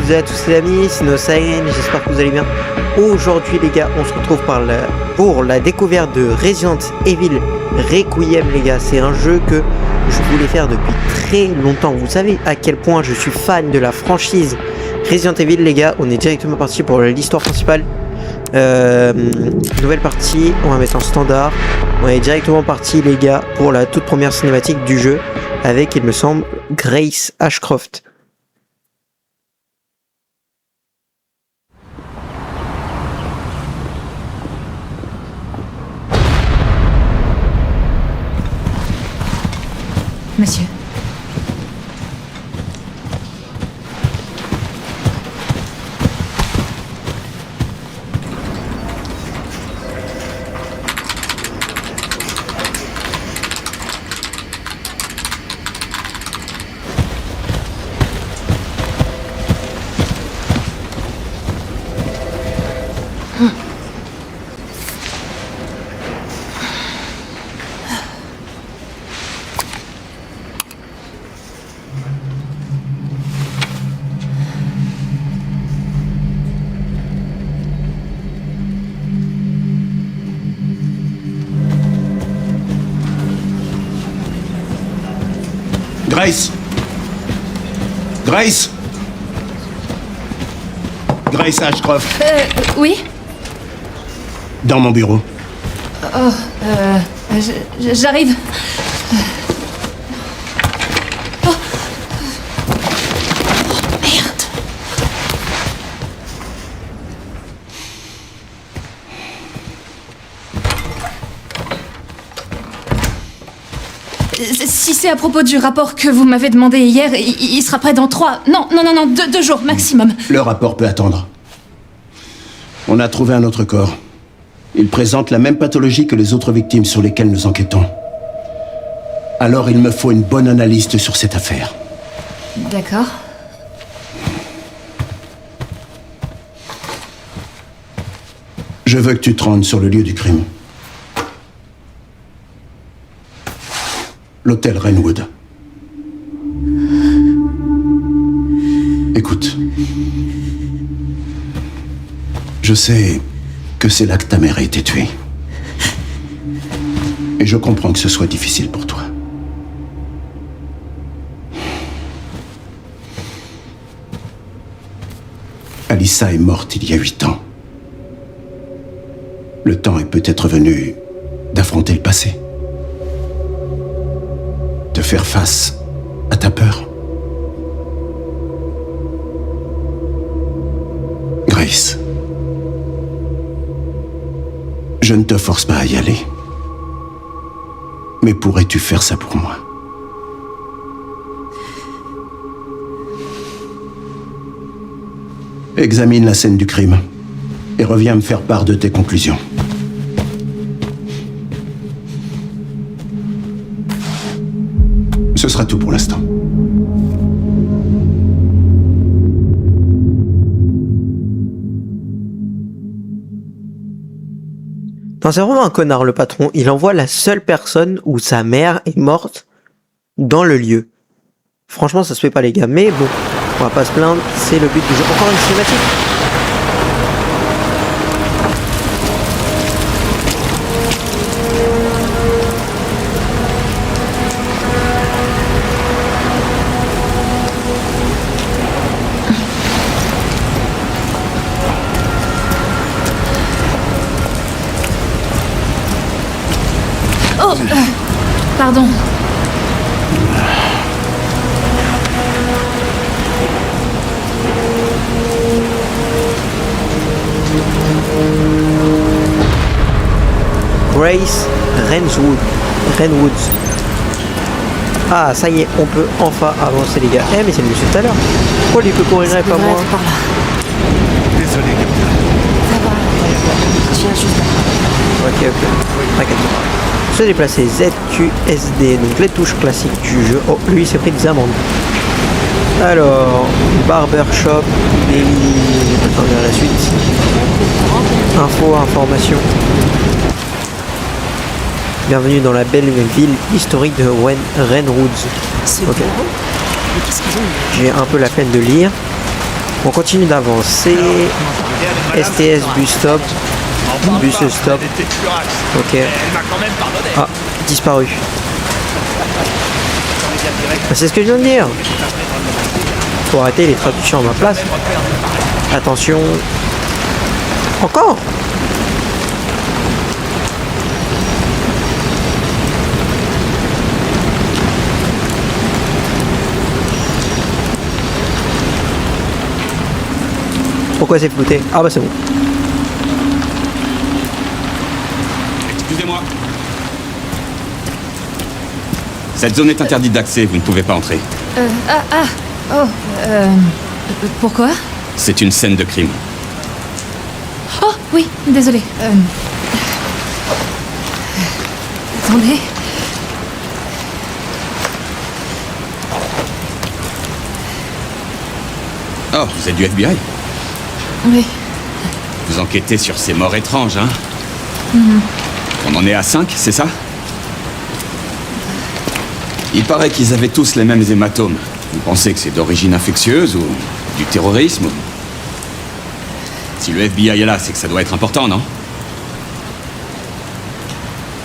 toutes et à tous les amis, c'est Nosain, j'espère que vous allez bien. Aujourd'hui les gars, on se retrouve pour la découverte de Resident Evil Requiem les gars. C'est un jeu que je voulais faire depuis très longtemps. Vous savez à quel point je suis fan de la franchise Resident Evil les gars. On est directement parti pour l'histoire principale. Nouvelle partie, on va mettre en standard. On est directement parti les gars pour la toute première cinématique du jeu avec, il me semble, Grace Ashcroft. Monsieur. Grace! Grace! Grace Ashcroft. Oui? Dans mon bureau. J'arrive. Oh, merde. Si c'est à propos du rapport que vous m'avez demandé hier, il sera prêt dans 2 jours maximum. Le rapport peut attendre. On a trouvé un autre corps. Il présente la même pathologie que les autres victimes sur lesquelles nous enquêtons. Alors il me faut une bonne analyste sur cette affaire. D'accord. Je veux que tu te rendes sur le lieu du crime. L'hôtel Rainwood. Écoute. Je sais que c'est là que ta mère a été tuée. Et je comprends que ce soit difficile pour toi. Alyssa est morte il y a 8 ans. Le temps est peut-être venu d'affronter le passé. De faire face à ta peur. Grace. Je ne te force pas à y aller. Mais pourrais-tu faire ça pour moi? Examine la scène du crime et reviens me faire part de tes conclusions. Ce sera tout pour l'instant. Non, c'est vraiment un connard le patron. Il envoie la seule personne où sa mère est morte dans le lieu. Franchement, ça se fait pas les gars. Mais bon, on va pas se plaindre. C'est le but du jeu. Encore une cinématique. Oh, pardon. Grace Rainwood. Ah, ça y est, on peut enfin avancer les gars. Eh, mais c'est le monsieur tout à l'heure. Pourquoi lui peut courir et pas moi? Par là. Désolé, capitaine. Ça va. Je viens juste Ok. T'inquiète pas. Se déplacer ZQSD, donc les touches classiques du jeu. Oh, lui il s'est pris des amendes. Alors, barbershop, daily, j'ai pas le temps de lire la suite. Information. Bienvenue dans la belle ville historique de Rainwood. C'est Ok. bon. Mais qu'est-ce qu'ils ont? J'ai un peu la peine de lire. On continue d'avancer. STS bus stop. Bus stop. Ok. Ah, disparu. Ah, c'est ce que je viens de dire. Faut arrêter les traductions à ma place. Attention. Encore. Pourquoi c'est flouté? Ah bah c'est bon. Excusez-moi. Cette zone est interdite d'accès, vous ne pouvez pas entrer. Pourquoi? C'est une scène de crime. Oh, oui, désolé. Attendez. Oh, vous êtes du FBI? Oui. Vous enquêtez sur ces morts étranges, hein? On en est à 5, c'est ça? Il paraît qu'ils avaient tous les mêmes hématomes. Vous pensez que c'est d'origine infectieuse ou du terrorisme? Si le FBI est là, c'est que ça doit être important, non?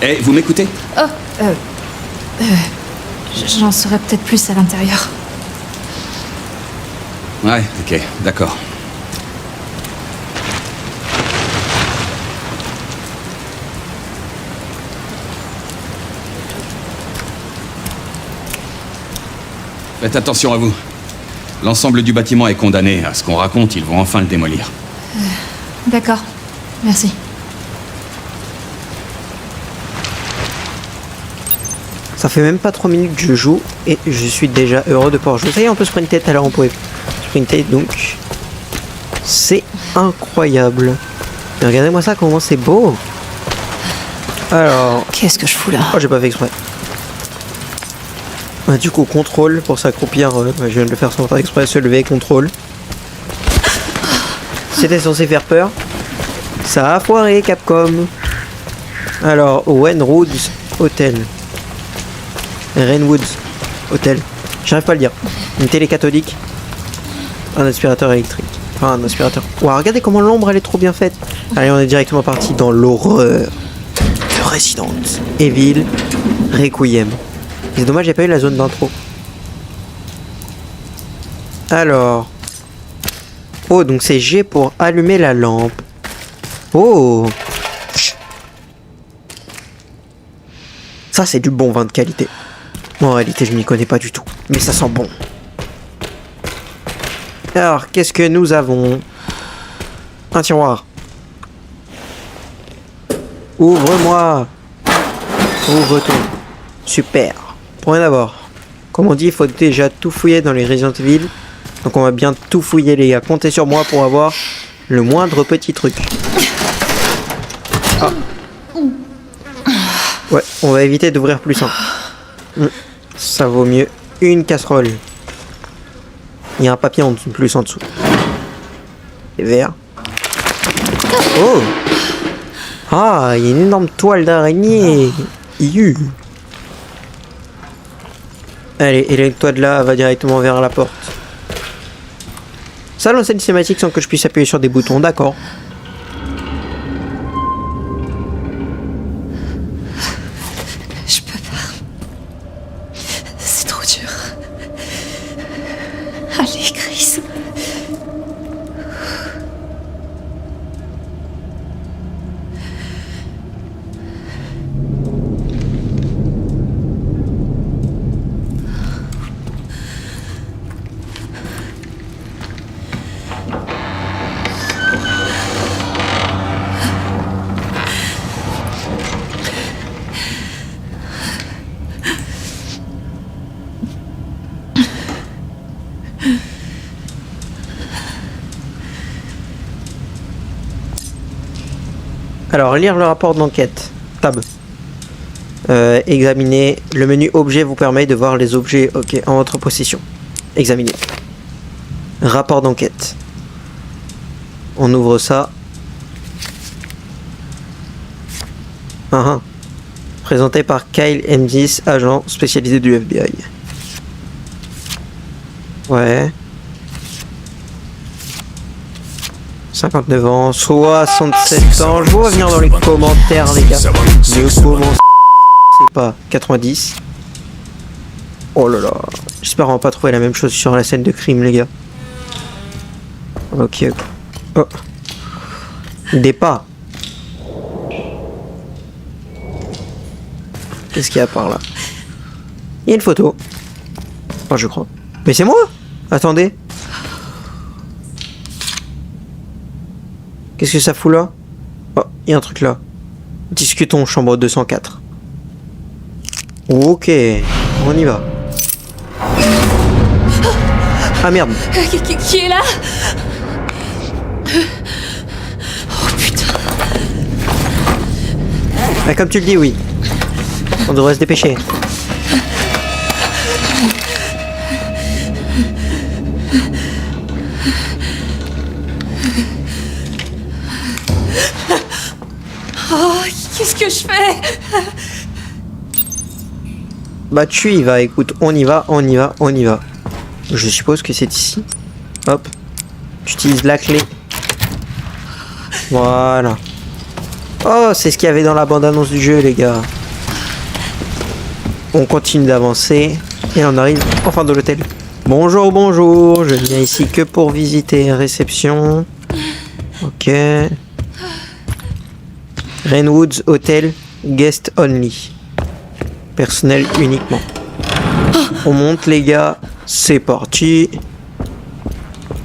Eh, vous m'écoutez? J'en saurais peut-être plus à l'intérieur. Ouais, ok, d'accord. Faites attention à vous. L'ensemble du bâtiment est condamné. À ce qu'on raconte, ils vont enfin le démolir. D'accord. Merci. Ça fait même pas 3 minutes que je joue et je suis déjà heureux de pouvoir jouer. Ça y est, on peut sprinter. Tout à l'heure, on pouvait sprinter, donc c'est incroyable. Mais regardez-moi ça, comment c'est beau. Alors, Qu'est-ce que je fous là? oh, j'ai pas fait exprès. Du coup, contrôle pour s'accroupir. Je viens de le faire sans faire exprès. Se lever, contrôle. C'était censé faire peur. Ça a foiré, Capcom. Alors, Wynwoods Hotel. Rainwoods Hotel. J'arrive pas à le dire. Une télé cathodique. Un aspirateur électrique. Enfin, un aspirateur. Ouah, regardez comment l'ombre elle est trop bien faite. Allez, on est directement parti dans l'horreur de Resident Evil Requiem. C'est dommage, j'ai pas eu la zone d'intro. Alors. Oh, donc c'est G pour allumer la lampe. Oh. Ça, c'est du bon vin de qualité. Bon, en réalité, je m'y connais pas du tout. Mais ça sent bon. Alors, qu'est-ce que nous avons? Un tiroir. Ouvre-moi. Ouvre-toi. Super. Pour rien d'abord. Comme on dit, il faut déjà tout fouiller dans les Resident Evil. Donc on va bien tout fouiller, les gars. Comptez sur moi pour avoir le moindre petit truc. Ah. Ouais, on va éviter d'ouvrir plus un. Ça vaut mieux une casserole. Il y a un papier en plus en dessous. C'est vert. Oh! Ah, il y a une énorme toile d'araignée. Iu. Allez, et la toile de là va directement vers la porte. Ça lance une cinématique sans que je puisse appuyer sur des boutons, d'accord. Je peux pas. C'est trop dur. Allez, Chris. Alors, lire le rapport d'enquête. Tab. Examiner. Le menu objet vous permet de voir les objets en votre possession. Examiner. Rapport d'enquête. On ouvre ça. Présenté par Kyle M10, agent spécialisé du FBI. Ouais. 59 ans, 67 ans. Je vous reviens dans les commentaires, les gars. Mais comment c'est pas 90. Oh là là. J'espère qu'on va pas trouver la même chose sur la scène de crime, les gars. Ok. Oh. Des pas. Qu'est-ce qu'il y a par là? Il y a une photo. Oh, je crois. Mais c'est moi! Attendez. Qu'est-ce que ça fout là? Oh, il y a un truc là. Discutons, chambre 204. Ok, on y va. Ah merde. Qui est là? Oh putain. Ah, comme tu le dis, oui. On devrait se dépêcher. Oh, qu'est-ce que je fais? Bah tu y vas, écoute, on y va, on y va, on y va. Je suppose que c'est ici. Hop. Tu utilises la clé. Voilà. Oh, c'est ce qu'il y avait dans la bande-annonce du jeu, les gars. On continue d'avancer. Et on arrive enfin de l'hôtel. Bonjour, bonjour. Je viens ici que pour visiter réception. Ok. Rainwoods Hotel Guest Only. Personnel uniquement. On monte, les gars. C'est parti.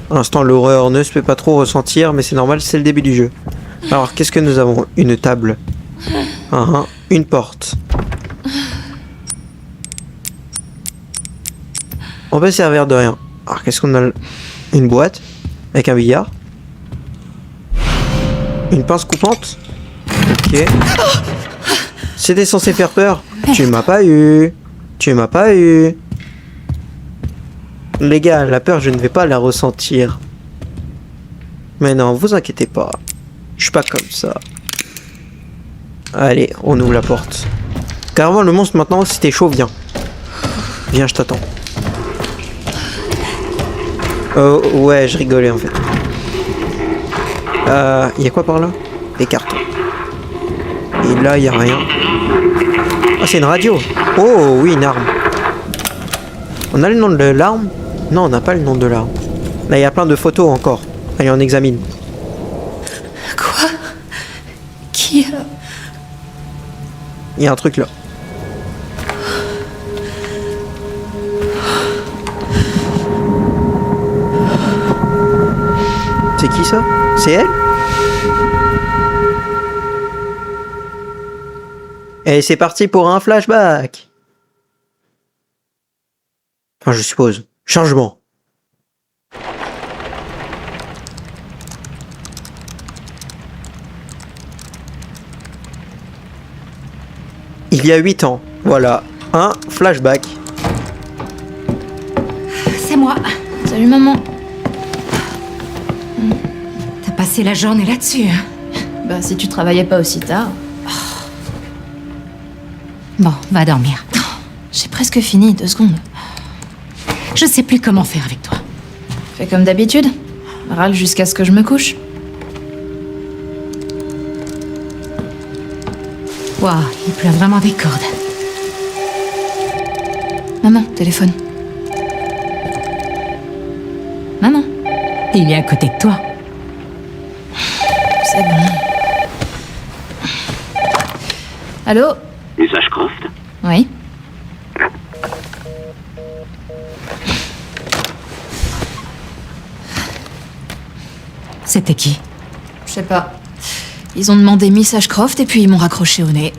Pour l'instant, l'horreur ne se fait pas trop ressentir, mais c'est normal, c'est le début du jeu. Alors, qu'est-ce que nous avons? Une table. Une porte. On peut servir de rien. Alors, qu'est-ce qu'on a? Une boîte avec un billard. Une pince coupante. Ok. C'était censé faire peur. Tu m'as pas eu. Tu m'as pas eu. Les gars, la peur, je ne vais pas la ressentir. Mais non, vous inquiétez pas. Je suis pas comme ça. Allez, on ouvre la porte. Carrément, le monstre, maintenant, si t'es chaud, viens. Viens, je t'attends. Oh, ouais, je rigolais, en fait. Y a quoi par là? Des cartons. Et là, y a rien. Ah, c'est une radio. Oh, oui, une arme. On a le nom de l'arme? Non, on n'a pas le nom de l'arme. Là, il y a plein de photos encore. Allez, on examine. Quoi? Qui a... Il y a un truc là. C'est qui ça? C'est elle? Et c'est parti pour un flashback. Enfin, je suppose. Changement. Il y a 8 ans. Voilà. Un flashback. C'est moi. Salut maman. T'as passé la journée là-dessus, hein? Bah si tu travaillais pas aussi tard. Bon, va dormir. J'ai presque fini, 2 secondes. Je sais plus comment faire avec toi. Fais comme d'habitude. Râle jusqu'à ce que je me couche. Waouh, il pleut vraiment des cordes. Maman, téléphone. Maman. Il est à côté de toi. C'est bon. Allô? Message Croft? Oui. C'était qui? Je sais pas. Ils ont demandé Miss Ashcroft et puis ils m'ont raccroché au nez.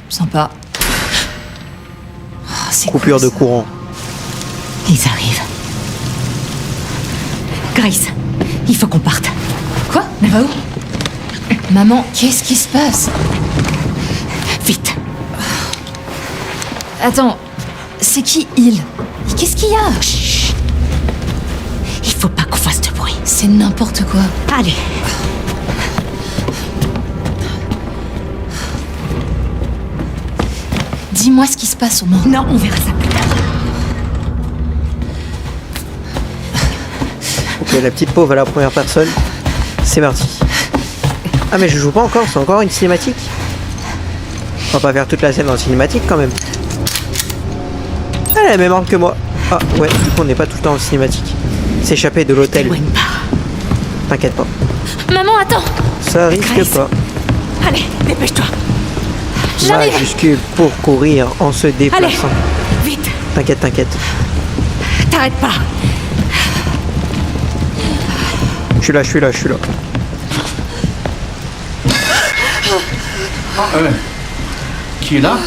Sympa. Oh, c'est Coupure cool, de ça. courant. Ils arrivent. Grace, il faut qu'on parte. Quoi? Elle va où? Maman, qu'est-ce qui se passe? Vite. Attends, c'est qui il? Qu'est-ce qu'il y a? Chut. Il faut pas qu'on fasse de bruit. C'est n'importe quoi. Allez. Dis-moi ce qui se passe au moins. Non, on verra ça plus tard. Ok, la petite pauvre à la première personne. C'est parti. Ah mais je joue pas encore, c'est encore une cinématique. On va pas faire toute la scène en cinématique quand même. Elle a la même arme que moi. Ah ouais, du coup on n'est pas tout le temps en cinématique. S'échapper de l'hôtel. T'éloigne pas. T'inquiète pas. Maman, attends. Ça risque Grace. pas. Allez, dépêche-toi. J'arrive. Majuscule pour courir en se Allez, déplaçant. vite. T'inquiète, t'inquiète. T'arrêtes pas. Je suis là, je suis là, je suis là. Qui est là?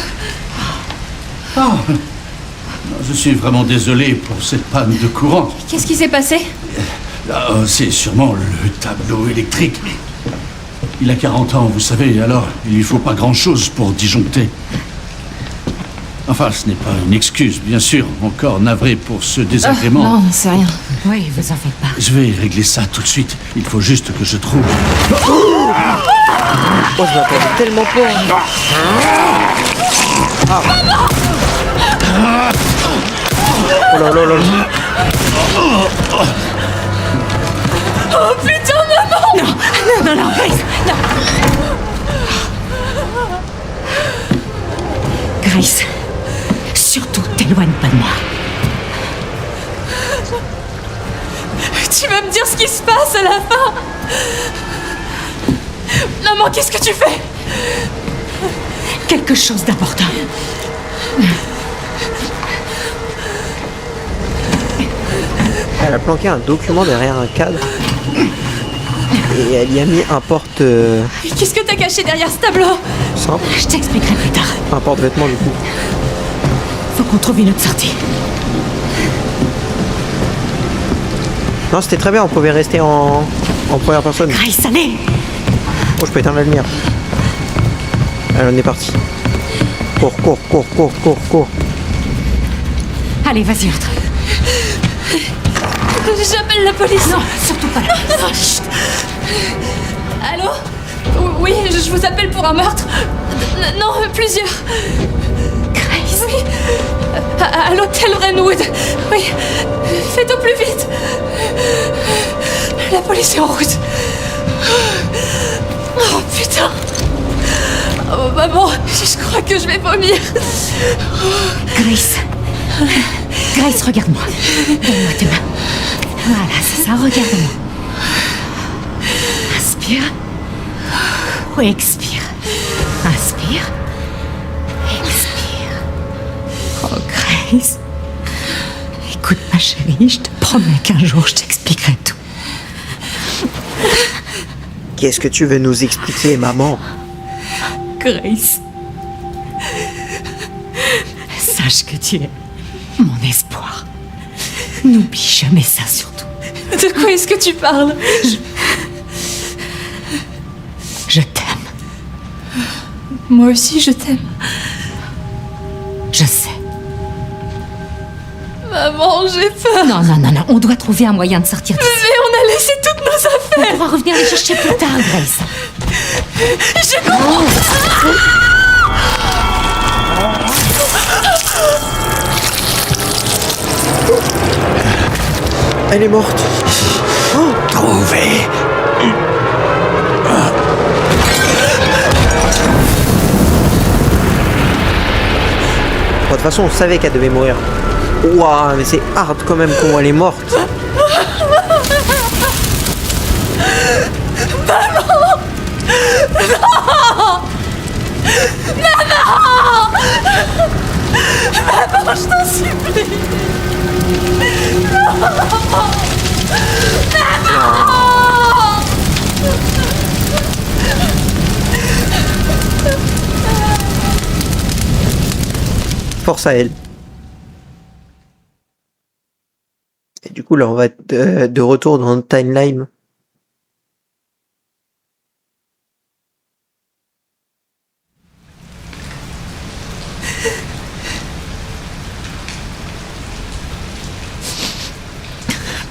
Ah, je suis vraiment désolé pour cette panne de courant. Qu'est-ce qui s'est passé? C'est sûrement le tableau électrique. Il a 40 ans, vous savez, alors il lui faut pas grand-chose pour disjoncter. Enfin, ce n'est pas une excuse, bien sûr. Encore navré pour ce désagrément. Non, c'est rien. Oui, vous en faites pas. Je vais régler ça tout de suite. Il faut juste que je trouve... Oh, je m'attendais tellement pas. Ah. Oh là là là là. Oh putain, maman! Non, Grace, non. Grace, surtout t'éloigne pas de moi. Tu vas me dire ce qui se passe à la fin? Maman, qu'est-ce que tu fais? Quelque chose d'important. Elle a planqué un document derrière un cadre. Et elle y a mis un porte... Qu'est-ce que t'as caché derrière ce tableau? simple. Je t'expliquerai plus tard. Un porte-vêtements du coup. Faut qu'on trouve une autre sortie. Non, c'était très bien, on pouvait rester en première personne. Grace, allez. Oh, je peux éteindre la lumière. Allez, on est parti. Cours, cours, cours, cours, cours, cours. Allez, vas-y, entre. J'appelle la police. Non, surtout pas. Non, chut. Allô? Oui, je vous appelle pour un meurtre. Non, plusieurs. Grace. Oui. À l'hôtel Renwood. Oui. Faites au plus vite. La police est en route. Oh putain. Oh maman, je crois que je vais vomir. Grace. Grace, regarde-moi. Donne-moi tes mains. Voilà, c'est ça, regarde-moi. Inspire. Oui, expire. Inspire. Expire. Oh, Grace. Écoute, ma chérie, je te promets qu'un jour, je t'expliquerai tout. Qu'est-ce que tu veux nous expliquer, maman? Grace. Sache que tu es mon espoir. N'oublie jamais ça, surtout. De quoi est-ce que tu parles? Je t'aime. Moi aussi, je t'aime. Je sais. Maman, j'ai peur. Non, on doit trouver un moyen de sortir d'ici. Mais on a laissé toutes nos affaires. On va revenir les chercher plus tard, Grace. Je comprends. Elle est morte. Oh, Trouvé. de toute façon, on savait qu'elle devait mourir. Ouah, mais c'est hard quand même comment elle est morte. Maman, je t'en supplie. Force à elle. Et du coup, là, on va être de retour dans le timeline.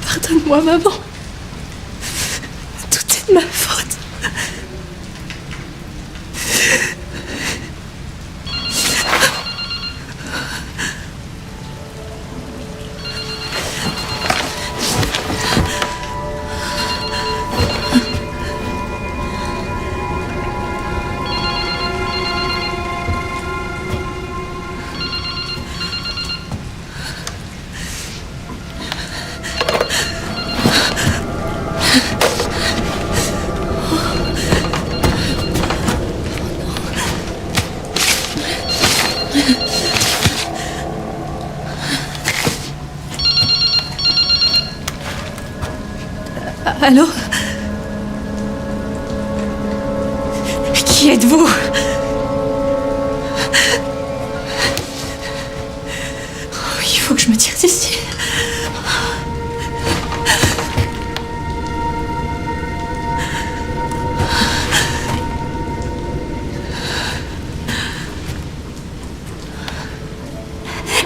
Pardonne-moi, maman. Tout est de ma faute. Allô? Qui êtes-vous? Il faut que je me tire d'ici.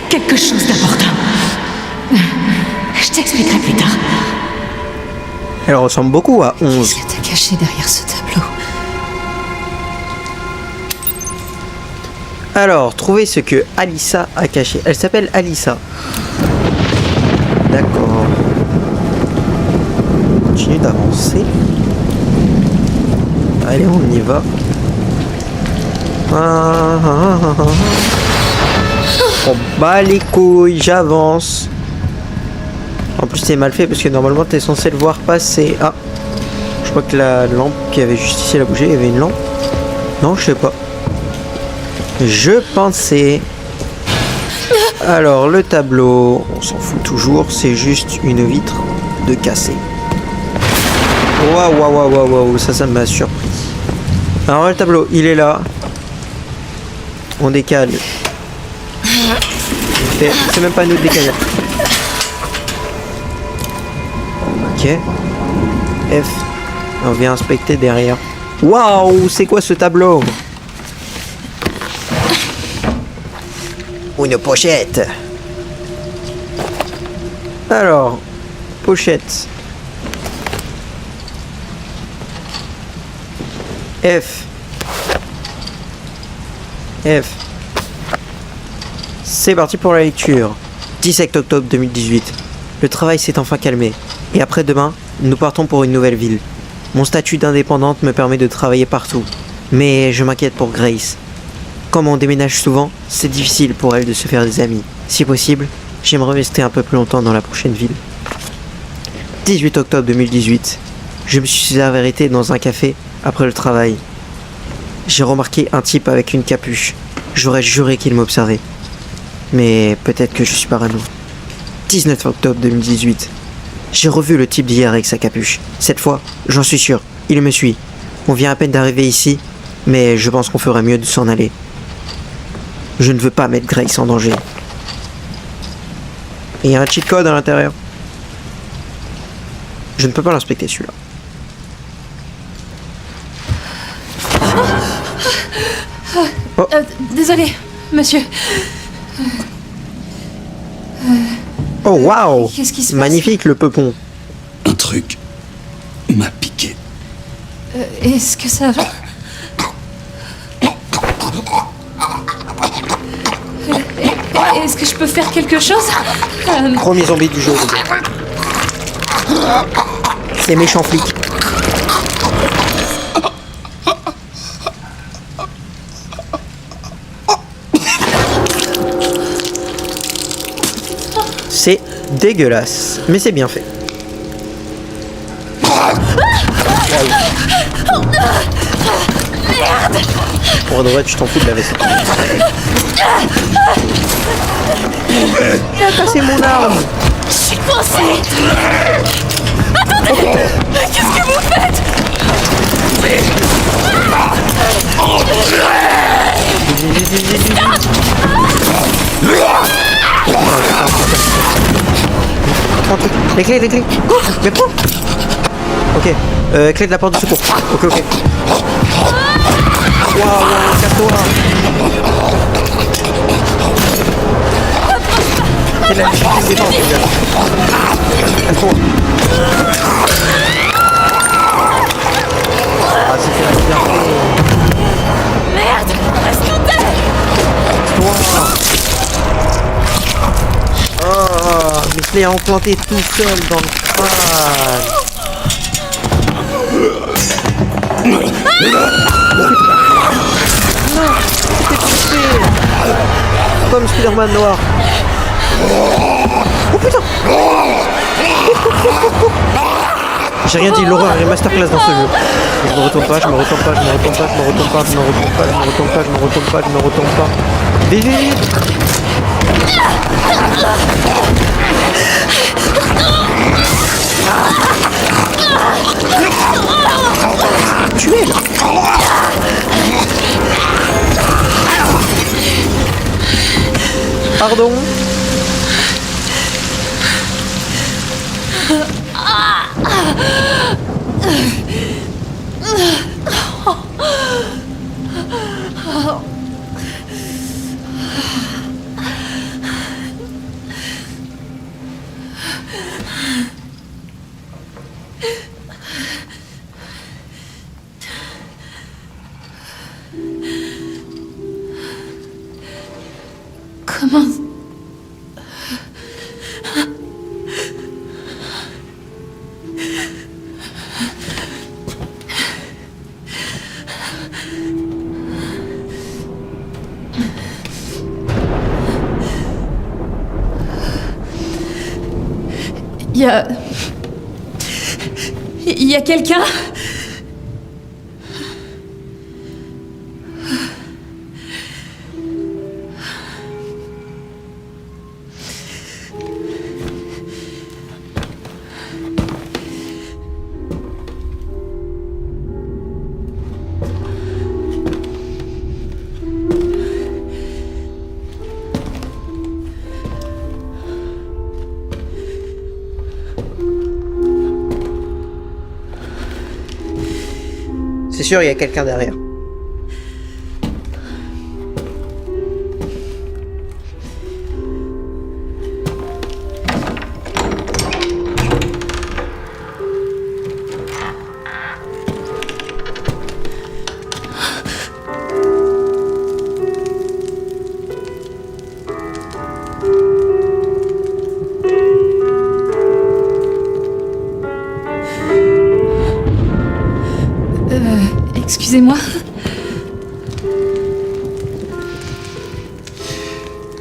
Quelque chose d'important. Je t'expliquerai plus tard. Elle ressemble beaucoup à 11. Qu'est-ce que t'as caché derrière ce tableau? Alors, trouvez ce que Alyssa a caché. Elle s'appelle Alyssa. D'accord. Continue d'avancer. Allez, on y va. On bat les couilles, j'avance. En plus, c'est mal fait parce que normalement, t'es censé le voir passer. Ah, je crois que la lampe qui avait juste ici, elle a bougé. Il y avait une lampe. Non, je sais pas. Je pensais. Alors, le tableau, on s'en fout toujours. C'est juste une vitre de cassée. Waouh, waouh, waouh, waouh, waouh, ça m'a surpris. Alors, le tableau, il est là. On décale. C'est même pas à nous de décaler. Ok. F. On vient inspecter derrière. Waouh, c'est quoi ce tableau? Une pochette. Alors, pochette. F. F. C'est parti pour la lecture. 17 octobre 2018. Le travail s'est enfin calmé. Et après-demain, nous partons pour une nouvelle ville. Mon statut d'indépendante me permet de travailler partout. Mais je m'inquiète pour Grace. Comme on déménage souvent, c'est difficile pour elle de se faire des amis. Si possible, j'aimerais rester un peu plus longtemps dans la prochaine ville. 18 octobre 2018. Je me suis arrêté dans un café après le travail. J'ai remarqué un type avec une capuche. J'aurais juré qu'il m'observait. Mais peut-être que je suis parano. 19 octobre 2018. J'ai revu le type d'hier avec sa capuche. Cette fois, j'en suis sûr, il me suit. On vient à peine d'arriver ici, mais je pense qu'on ferait mieux de s'en aller. Je ne veux pas mettre Grace en danger. Et il y a un cheat code à l'intérieur. Je ne peux pas l'inspecter celui-là. Oh. Désolé, monsieur. Oh waouh! Qu'est-ce qui se passe? Magnifique le peupon. Un truc m'a piqué. Est-ce que ça va? Est-ce que je peux faire quelque chose? Premier zombie du jeu. C'est méchant flic. C'est dégueulasse, mais c'est bien fait. Pour de vrai, tu t'en fous de la vaisselle. Il a cassé mon arme. Je suis coincée. Attendez. Qu'est-ce que vous faites? Les clés, les clés. Mais quoi? Ok. Clé de la porte de secours. Ok, ok. Waouh, casse-toi. C'est de la difficulté défense, les gars. Calme-toi. Ah, c'était la bien fait. Merde, reste en tête. Oh, mais je l'ai implanté tout seul dans le crâne. Non, c'était touché. Comme Spider-Man noir. Oh putain. J'ai rien dit, l'horreur est masterclass dans ce jeu. Je me retourne pas, je me retourne pas, je me retourne pas, je me retourne pas, je me retourne pas, je me retourne pas, je me retourne pas, je me retourne pas. Vite, vite, vite. Tuez-le. Pardon. Comment... Il y a quelqu'un? C'est sûr, il y a quelqu'un derrière. Excusez-moi.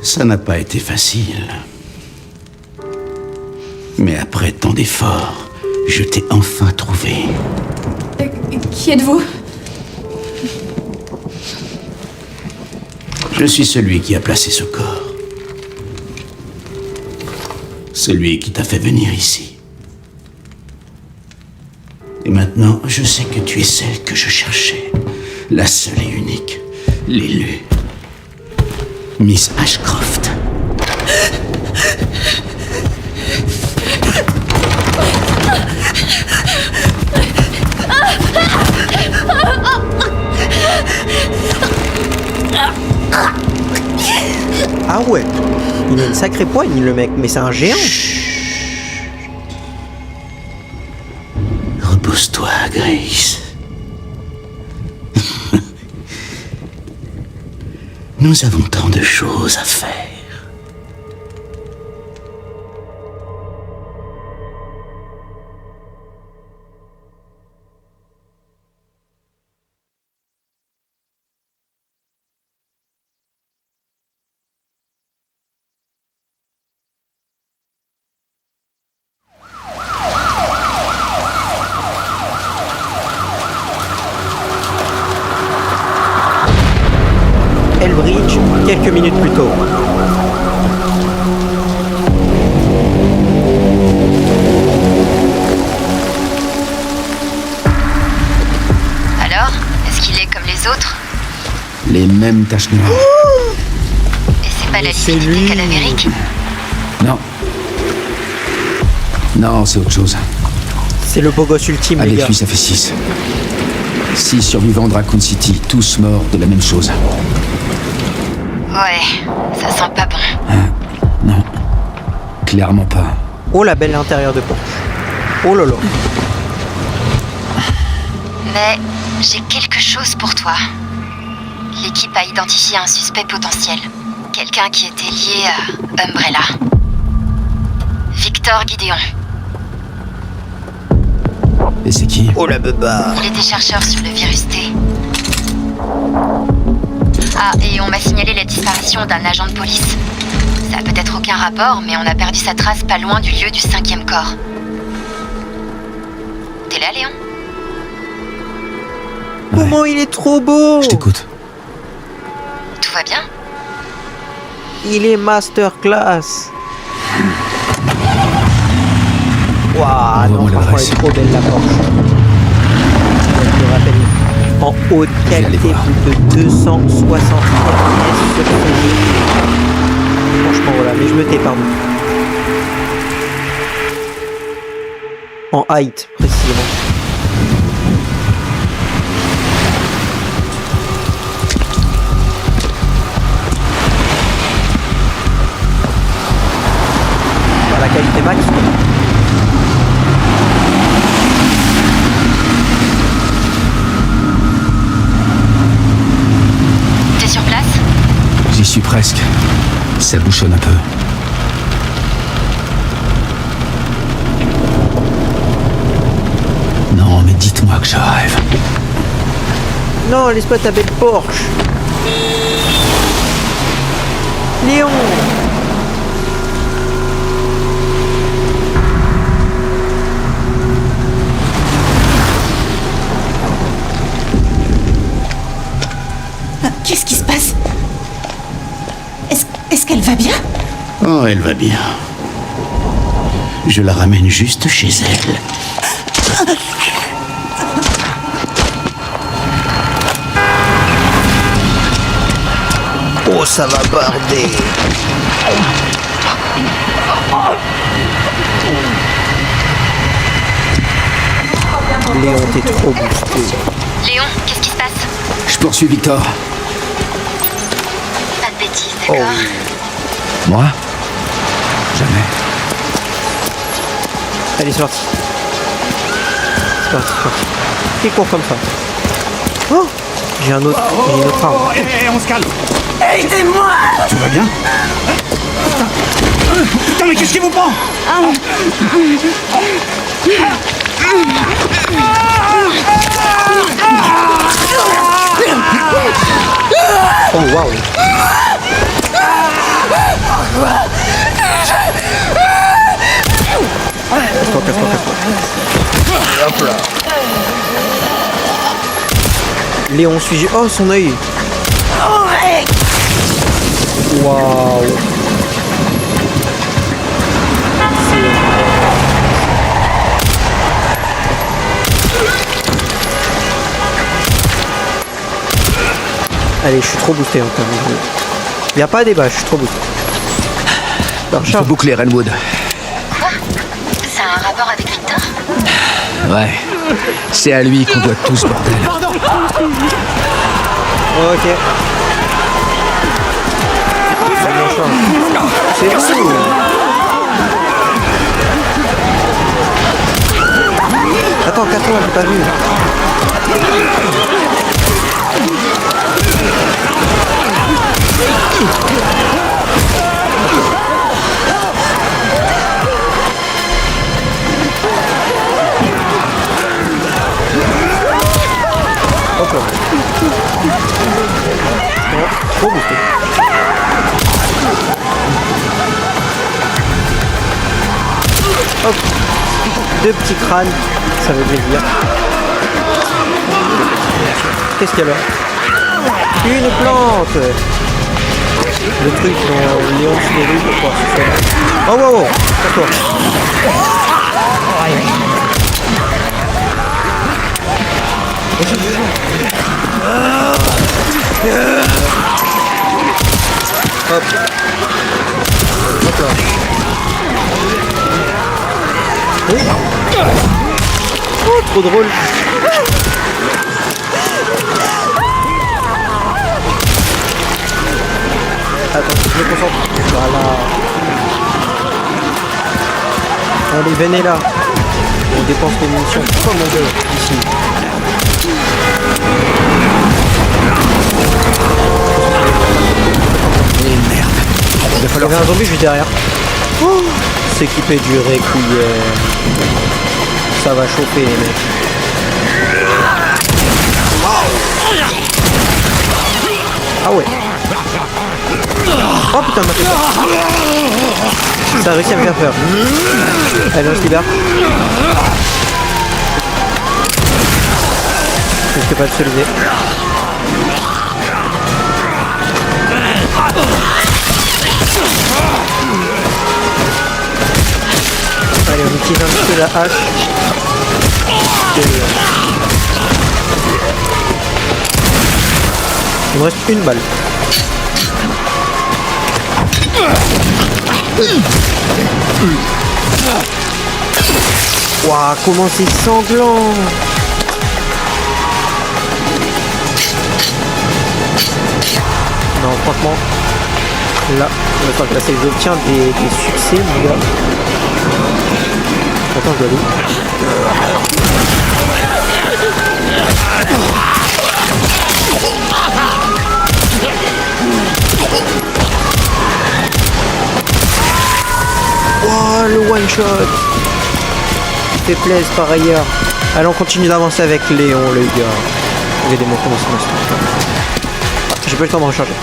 Ça n'a pas été facile. Mais après tant d'efforts, je t'ai enfin trouvé. Qui êtes-vous? Je suis celui qui a placé ce corps. Celui qui t'a fait venir ici. Et maintenant, je sais que tu es celle que je cherchais. La seule et unique. L'élue. Miss Ashcroft. Ah ouais. Il a une sacrée poigne, le mec. Mais c'est un géant. Repose-toi, Grace. Nous avons tant de choses à faire. Elbridge, quelques minutes plus tôt. Alors, est-ce qu'il est comme les autres? Les mêmes taches noires. Et c'est pas la C'est lividité lui. cadavérique? Non. Non, c'est autre chose. C'est le beau gosse ultime, les Avec gars. lui, ça fait 6. 6 survivants de Raccoon City, tous morts de la même chose. Ouais, ça sent pas bon. Non. Clairement pas. Oh, la belle intérieur de Porsche. Oh là là. Mais j'ai quelque chose pour toi. L'équipe a identifié un suspect potentiel. Quelqu'un qui était lié à Umbrella. Victor Gideon. Et c'est qui? Oh la beba. Il était chercheur sur le virus T. Ah, et on m'a signalé la disparition d'un agent de police. Ça a peut-être aucun rapport, mais on a perdu sa trace pas loin du lieu du 5e corps. T'es là, Léon? Comment il est trop beau. Je t'écoute. Tout va bien? Il est masterclass. Waouh, non, Envoie-moi franchement, elle l'adresse. est trop belle la Porsche. Je te rappelle, en haute qualité, voir. plus de 260 FPS sur ce jeu. Franchement, voilà, mais je me tais, pardon. En height, précisément. La qualité max. T'es sur place? J'y suis presque. Ça bouchonne un peu. Non, mais dites-moi que je rêve. Non, laisse-moi ta belle Porsche. Léon. Qu'est-ce qui se passe? Est-ce qu'elle va bien? Oh, elle va bien. Je la ramène juste chez elle. Oh, ça va barder. Léon, t'es trop boosté. Léon, qu'est-ce qui se passe? Je poursuis Victor. Pas de bêtises, d'accord? Moi? Jamais. Allez, c'est parti. C'est parti, c'est parti. Qui court comme ça? Oh, j'ai une autre arme. On se calme. Aidez-moi! Tout va bien? Putain, mais qu'est-ce qui vous prend? Oh, waouh. Casse-toi, casse-toi, casse-toi. Hop là. Léon, suis-je... Oh, son œil. Waouh. Allez, je suis trop boosté en termes de jeu. Y a pas à débat, je suis trop boosté. Alors, Il faut boucler Renwood. Quoi? Ça a un rapport avec Victor? Ouais. C'est à lui qu'on doit tout ce bordel. ok. C'est cool. Attends, casse-toi, j'ai pas vu. Hop là. Oh, trop boosté. Hop. Deux petits crânes, ça veut plaisir. Qu'est-ce qu'il y a là? Une plante. Le truc dont Léon se les pour pouvoir se faire. Oh wow, wow. D'accord. Hop. Hop là. Oh, trop drôle. Attends, je me concentre. Voilà. Allez, venez là. On dépense les munitions. Oh mon dieu, ici. Et merde. Il va Il y falloir avait un zombie juste derrière. Oh, s'équiper du Requiem. Ça va chauffer les mecs. Ah ouais. Oh putain, m'a fait peur. Ça a réussi à me faire peur. Allez, on se libère. Je risque pas de se lever. Allez, on utilise un petit peu lâcher la hache. Il me reste une balle. Waouh, comment c'est sanglant! Non, franchement, là, je crois que là, c'est que j'obtiens des succès, mon gars. Attends, je dois aller. Oh, le one shot! Fait plaisir par ailleurs. Allez, on continue d'avancer avec Léon, les gars. Je vais démontrer mon semestre. J'ai pas eu le temps de recharger.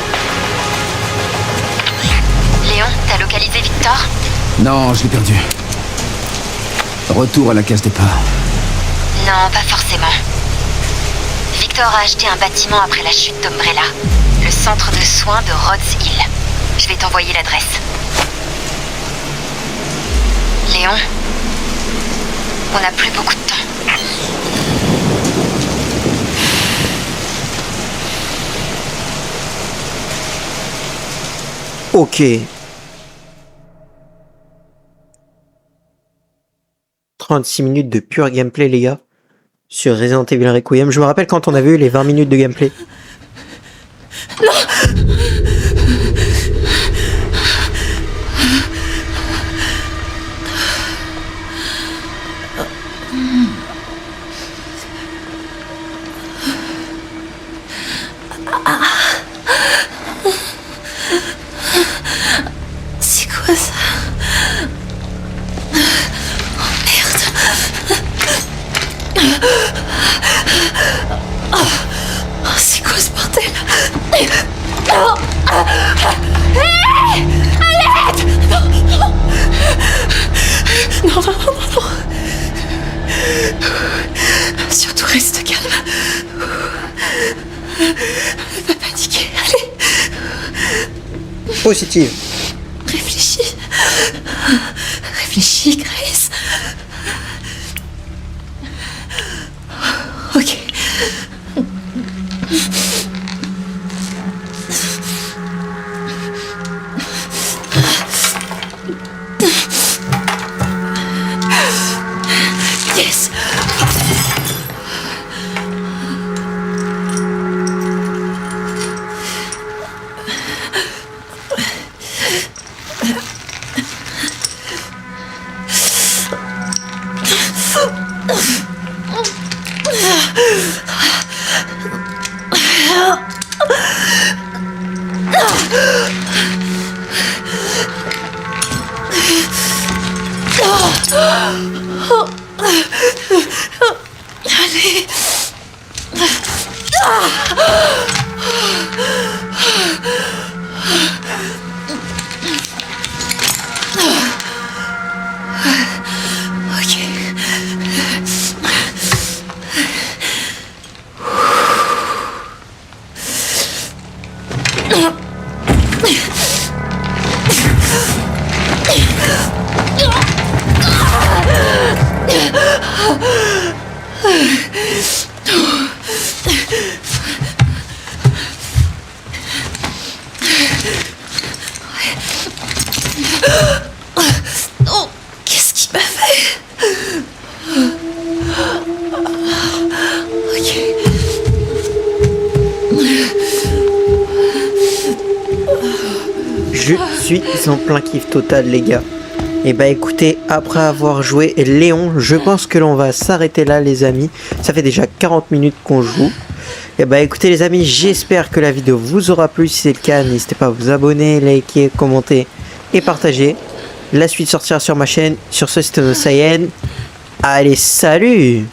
Léon, t'as localisé Victor? Non, je l'ai perdu. Retour à la case départ. Non, pas forcément. Victor a acheté un bâtiment après la chute d'Umbrella. Le centre de soins de Rhodes Hill. Je vais t'envoyer l'adresse. Léon, on n'a plus beaucoup de temps. Ok. 36 minutes de pur gameplay, les gars. Sur Resident Evil Requiem. Je me rappelle quand on avait eu les 20 minutes de gameplay. C'est quoi ça? Oh merde. Oh, c'est quoi ce bordel? Oh. Hey, à l'aide! Non, non, non, non, non. Surtout reste calme. Va paniquer, allez. Positive. Réfléchis. Réfléchis, Grace. Ok. Yes. Allez. Ok. Oh, qu'est-ce qu'il m'a fait? Ok. Je suis en plein kiff total, les gars. Et bah écoutez, après avoir joué Léon, je pense que l'on va s'arrêter là, les amis. Ça fait déjà 40 minutes qu'on joue. Et bah écoutez, les amis, j'espère que la vidéo vous aura plu. Si c'est le cas, n'hésitez pas à vous abonner, liker, commenter et partager. La suite sortira sur ma chaîne. Sur ce, c'était Cyan. Allez, salut!